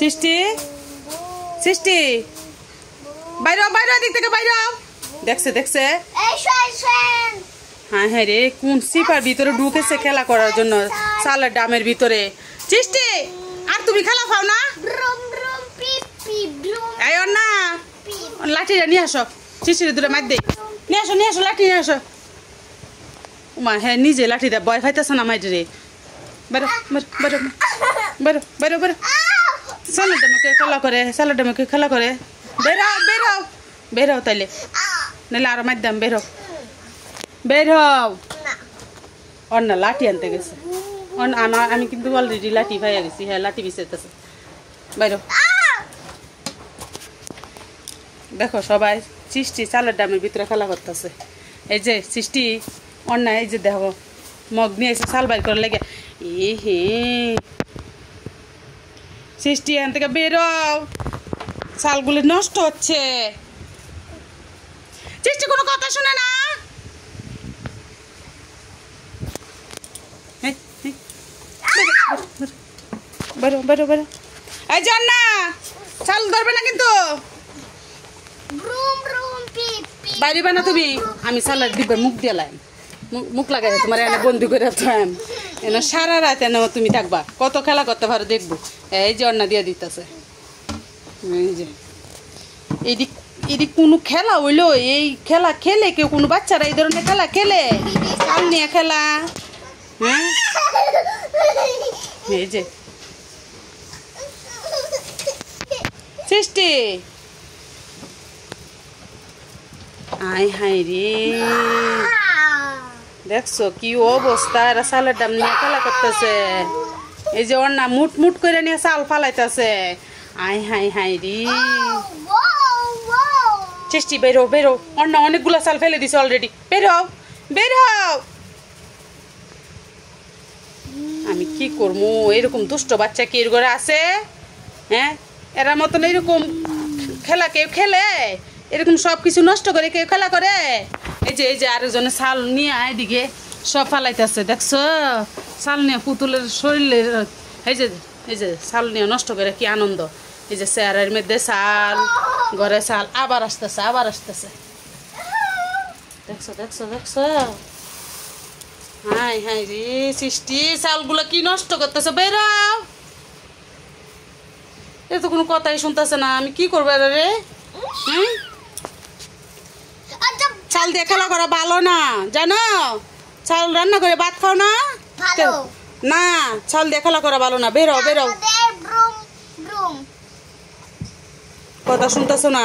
সৃষ্টি সৃষ্টি বাইরে বাইরে দিক থেকে বাইরে দেখছে দেখছে হ্যাঁ হ্যাঁ রে কোন সিপার ভিতরে ঢুকেছে খেলা করার জন্য চালের ডামের ভিতরে সৃষ্টি আর তুমি খেলা পাও না না লাঠিটা নিয়ে আসো সৃষ্টির দূরে মার দে নিয়ে আসো লাঠি নিয়ে আসো মা হ্যাঁ নিজে লাঠি দে ভয় পাইতেছে না মাইরে রে বেরো বেরো বেরো বেরো বেরো চালের ডামকে খেলা করে বেরাও বেরাও বেরাও তাইলে নাহলে আরো মাধ্যম বেরাও ওর না লাঠি আনতে গেছে আমি কিন্তু অলরেডি লাঠি পাইয়া গেছি হ্যাঁ লাঠি বিছাইতেছে বাইরো দেখো সবাই সৃষ্টি চালের ডামের ভিতরে খেলা করতেছে এই যে সৃষ্টি অন্যায় এই যে দেখো মগ নিয়ে এসে চাল বাইর করে লেগে হে সৃষ্টি এখান থেকে বেরোও চালগুলি নষ্ট হচ্ছে সৃষ্টি কোনো কথা শুনে না বেরো বেরো বেরো এই যান না চাল ধরবে না কিন্তু বাইরে না তুমি আমি চালের দিবে মুখ দিলাম মুখ লাগাই তোমার এনে বন্দি করে এনে সারা রাত এনে তুমি থাকবা কত খেলা করতে পারো দেখবো এই যে অন্না দিয়ে দিতেছে এই যে এদিক কোনো খেলা হইলো এই খেলা খেলে কেউ কোনো বাচ্চারা এই ধরনের খেলা খেলে চাল নিয়ে খেলা হ্যাঁ এই যে সৃষ্টি আয় হাই রে দেখছো কি অবস্থা এরা চালের দাম নিয়ে খেলা করতেছে এই যে ওর না মুট মুট করে নিয়ে চাল ফালাইতেছে আয় হাই হাই রে সৃষ্টি বেরো বেরো ওর না অনেকগুলো চাল ফেলে দিছে অলরেডি বেরো বেরো আমি কি করবো এরকম দুষ্ট বাচ্চা কি এর ঘরে আছে হ্যাঁ এরা মতন এরকম খেলা কেউ খেলে এরকম সব কিছু নষ্ট করে কেউ খেলা করে এই যে আরেকজনে চাল নিয়ে এদিকে সব ফালাইতেছে দেখছো চাল নিয়ে পুতুলের শরীরের এই যে চাল নিয়ে নষ্ট করে কি আনন্দ এই যে চেয়ারের মধ্যে চাল ঘরে চাল আবার আসতেছে দেখছো দেখছো দেখছো হাই হাই রে সৃষ্টি চালগুলো কি নষ্ট করতেছে বেরাও এ তো কোনো কথাই শুনতেছে না আমি কি করবো রে চাল দিয়ে খেলা করা ভালো না জানো চাল রান্না করে ভাত খাও না না চাল দিয়ে খেলা করা ভালো না বেরো বেরো কথা শুনতেছো না